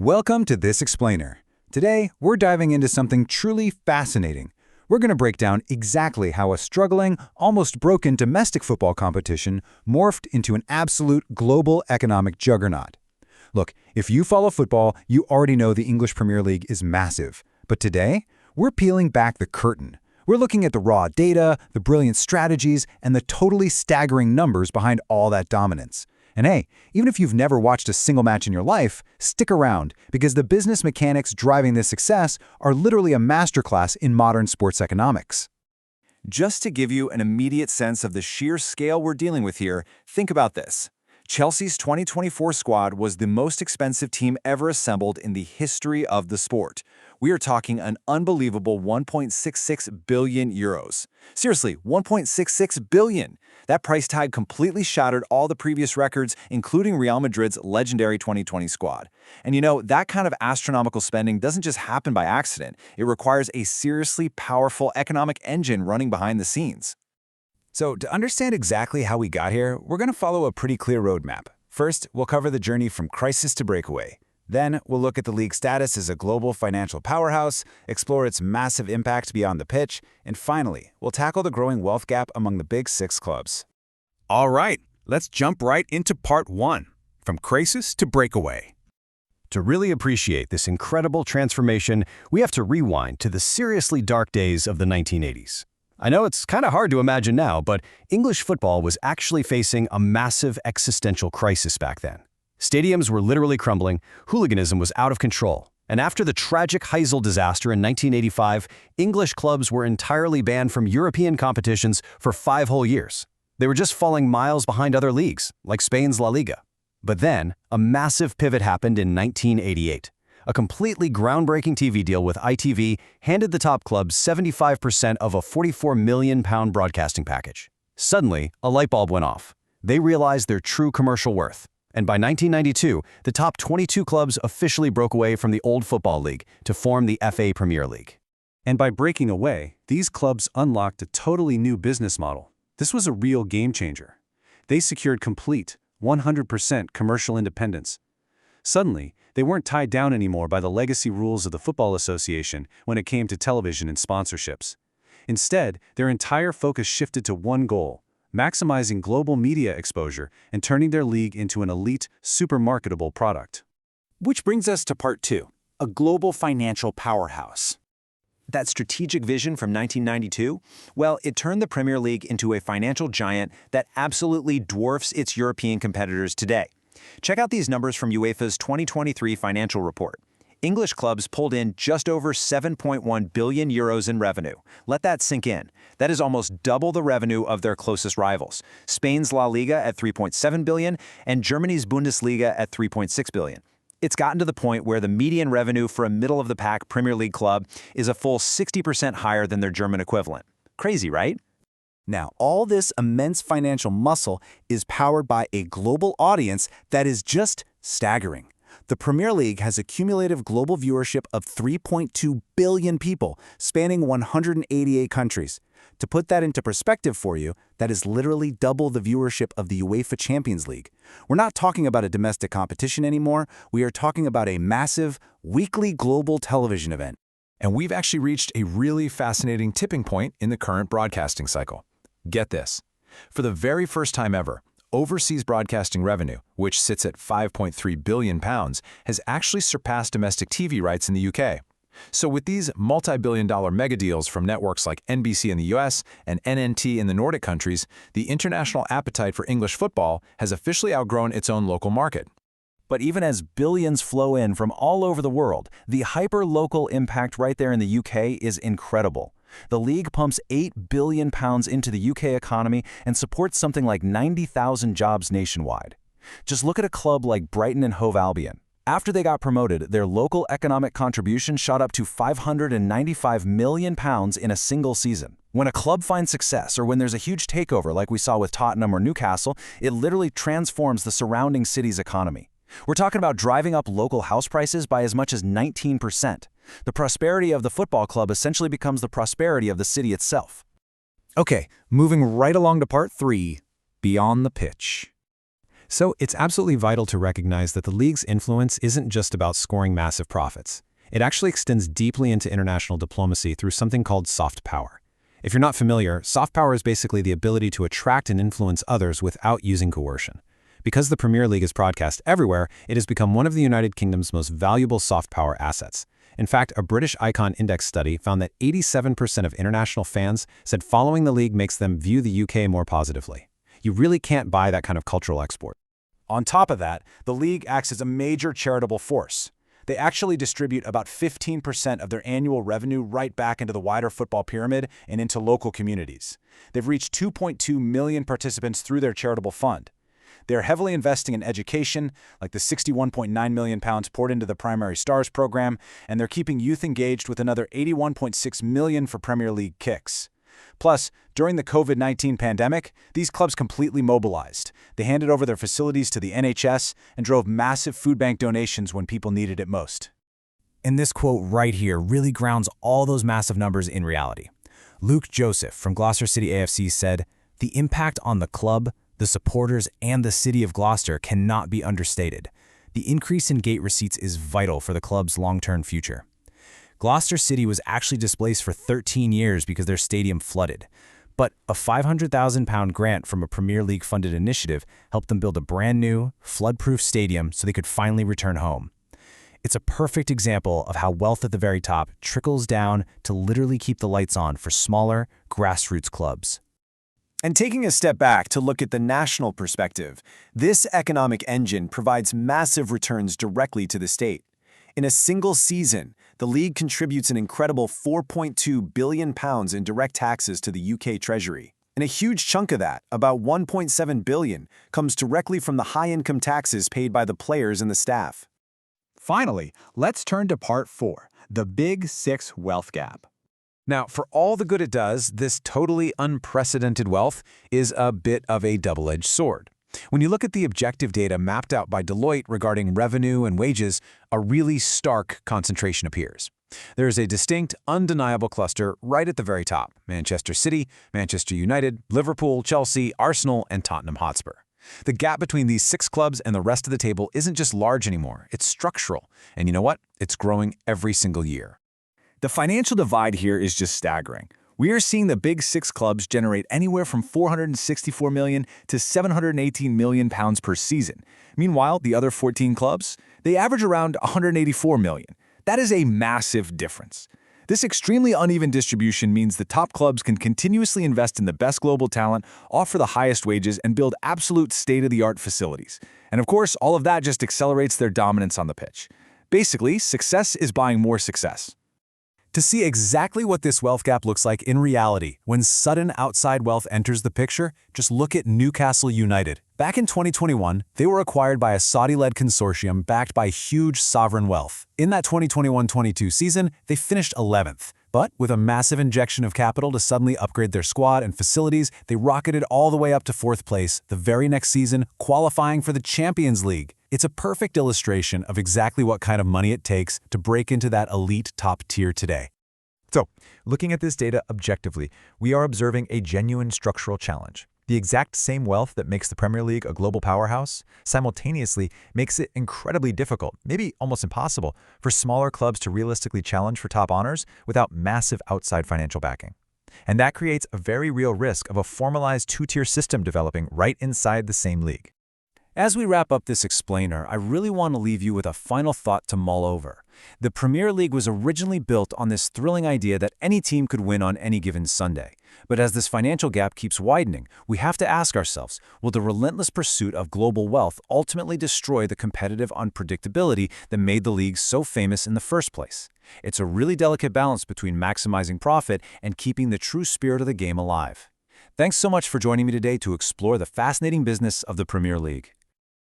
Welcome to This Explainer. Today, we're diving into something truly fascinating. We're going to break down exactly how a struggling, almost broken domestic football competition morphed into an absolute global economic juggernaut. Look, if you follow football, you already know the English Premier League is massive. But today, we're peeling back the curtain. We're looking at the raw data, the brilliant strategies, and the totally staggering numbers behind all that dominance. And hey, even if you've never watched a single match in your life, stick around, because the business mechanics driving this success are literally a masterclass in modern sports economics. Just to give you an immediate sense of the sheer scale we're dealing with here, think about this. Chelsea's 2024 squad was the most expensive team ever assembled in the history of the sport. We are talking an unbelievable 1.66 billion euros. Seriously, 1.66 billion. That price tag completely shattered all the previous records, including Real Madrid's legendary 2020 squad. And you know, that kind of astronomical spending doesn't just happen by accident. It requires a seriously powerful economic engine running behind the scenes. So, to understand exactly how we got here, we're going to follow a pretty clear roadmap. First, we'll cover the journey from crisis to breakaway. Then, we'll look at the league's status as a global financial powerhouse, explore its massive impact beyond the pitch, and finally, we'll tackle the growing wealth gap among the big six clubs. All right, let's jump right into part one, from crisis to breakaway. To really appreciate this incredible transformation, we have to rewind to the seriously dark days of the 1980s. I know it's kind of hard to imagine now, but English football was actually facing a massive existential crisis back then. Stadiums were literally crumbling, hooliganism was out of control, and after the tragic Heysel disaster in 1985, English clubs were entirely banned from European competitions for 5 whole years. They were just falling miles behind other leagues, like Spain's La Liga. But then, a massive pivot happened in 1988. A completely groundbreaking TV deal with ITV handed the top clubs 75% of a £44 million broadcasting package. Suddenly, a light bulb went off. They realized their true commercial worth. And by 1992, the top 22 clubs officially broke away from the old Football League to form the FA Premier League. And by breaking away, these clubs unlocked a totally new business model. This was a real game changer. They secured complete, 100% commercial independence. Suddenly, they weren't tied down anymore by the legacy rules of the Football Association when it came to television and sponsorships. Instead, their entire focus shifted to one goal: maximizing global media exposure and turning their league into an elite, super marketable product. Which brings us to part two, a global financial powerhouse. That strategic vision from 1992, well, it turned the Premier League into a financial giant that absolutely dwarfs its European competitors today. Check out these numbers from UEFA's 2023 financial report. English clubs pulled in just over 7.1 billion euros in revenue. Let that sink in. That is almost double the revenue of their closest rivals, Spain's La Liga at 3.7 billion and Germany's Bundesliga at 3.6 billion. It's gotten to the point where the median revenue for a middle-of-the-pack Premier League club is a full 60% higher than their German equivalent. Crazy, right? Now, all this immense financial muscle is powered by a global audience that is just staggering. The Premier League has a cumulative global viewership of 3.2 billion people, spanning 188 countries. To put that into perspective for you, that is literally double the viewership of the UEFA Champions League. We're not talking about a domestic competition anymore. We are talking about a massive, weekly global television event. And we've actually reached a really fascinating tipping point in the current broadcasting cycle. Get this. For the very first time ever, overseas broadcasting revenue, which sits at £5.3 billion, has actually surpassed domestic TV rights in the UK. So with these multi-billion-dollar mega deals from networks like NBC in the US and NNT in the Nordic countries, the international appetite for English football has officially outgrown its own local market. But even as billions flow in from all over the world, the hyper-local impact right there in the UK is incredible. The league pumps £8 billion into the UK economy and supports something like 90,000 jobs nationwide. Just look at a club like Brighton and Hove Albion. After they got promoted, their local economic contribution shot up to £595 million in a single season. When a club finds success, or when there's a huge takeover like we saw with Tottenham or Newcastle, it literally transforms the surrounding city's economy. We're talking about driving up local house prices by as much as 19%. The prosperity of the football club essentially becomes the prosperity of the city itself. Okay, moving right along to part three, beyond the pitch. So it's absolutely vital to recognize that the league's influence isn't just about scoring massive profits. It actually extends deeply into international diplomacy through something called soft power. If you're not familiar, soft power is basically the ability to attract and influence others without using coercion. Because the Premier League is broadcast everywhere, it has become one of the United Kingdom's most valuable soft power assets. In fact, a British Icon Index study found that 87% of international fans said following the league makes them view the UK more positively. You really can't buy that kind of cultural export. On top of that, the league acts as a major charitable force. They actually distribute about 15% of their annual revenue right back into the wider football pyramid and into local communities. They've reached 2.2 million participants through their charitable fund. They're heavily investing in education, like the £61.9 million poured into the Primary Stars program, and they're keeping youth engaged with another £81.6 million for Premier League kicks. Plus, during the COVID-19 pandemic, these clubs completely mobilized. They handed over their facilities to the NHS and drove massive food bank donations when people needed it most. And this quote right here really grounds all those massive numbers in reality. Luke Joseph from Gloucester City AFC said, "The impact on the club, the supporters, and the city of Gloucester cannot be understated. The increase in gate receipts is vital for the club's long-term future." Gloucester City was actually displaced for 13 years because their stadium flooded. But a £500,000 grant from a Premier League-funded initiative helped them build a brand-new, flood-proof stadium so they could finally return home. It's a perfect example of how wealth at the very top trickles down to literally keep the lights on for smaller, grassroots clubs. And taking a step back to look at the national perspective, this economic engine provides massive returns directly to the state. In a single season, the league contributes an incredible £4.2 billion in direct taxes to the UK Treasury. And a huge chunk of that, about £1.7 billion, comes directly from the high-income taxes paid by the players and the staff. Finally, let's turn to part 4, the Big Six wealth gap. Now, for all the good it does, this totally unprecedented wealth is a bit of a double-edged sword. When you look at the objective data mapped out by Deloitte regarding revenue and wages, a really stark concentration appears. There is a distinct, undeniable cluster right at the very top: Manchester City, Manchester United, Liverpool, Chelsea, Arsenal, and Tottenham Hotspur. The gap between these 6 clubs and the rest of the table isn't just large anymore, it's structural. And you know what? It's growing every single year. The financial divide here is just staggering. We are seeing the Big Six clubs generate anywhere from £464 million to £718 million per season. Meanwhile, the other 14 clubs, they average around £184 million. That is a massive difference. This extremely uneven distribution means the top clubs can continuously invest in the best global talent, offer the highest wages, and build absolute state-of-the-art facilities. And of course, all of that just accelerates their dominance on the pitch. Basically, success is buying more success. To see exactly what this wealth gap looks like in reality, when sudden outside wealth enters the picture, just look at Newcastle United. Back in 2021, they were acquired by a Saudi-led consortium backed by huge sovereign wealth. In that 2021-22 season, they finished 11th. But with a massive injection of capital to suddenly upgrade their squad and facilities, they rocketed all the way up to 4th place the very next season, qualifying for the Champions League. It's a perfect illustration of exactly what kind of money it takes to break into that elite top tier today. So, looking at this data objectively, we are observing a genuine structural challenge. The exact same wealth that makes the Premier League a global powerhouse simultaneously makes it incredibly difficult, maybe almost impossible, for smaller clubs to realistically challenge for top honors without massive outside financial backing. And that creates a very real risk of a formalized 2-tier system developing right inside the same league. As we wrap up this explainer, I really want to leave you with a final thought to mull over. The Premier League was originally built on this thrilling idea that any team could win on any given Sunday. But as this financial gap keeps widening, we have to ask ourselves, will the relentless pursuit of global wealth ultimately destroy the competitive unpredictability that made the league so famous in the first place? It's a really delicate balance between maximizing profit and keeping the true spirit of the game alive. Thanks so much for joining me today to explore the fascinating business of the Premier League.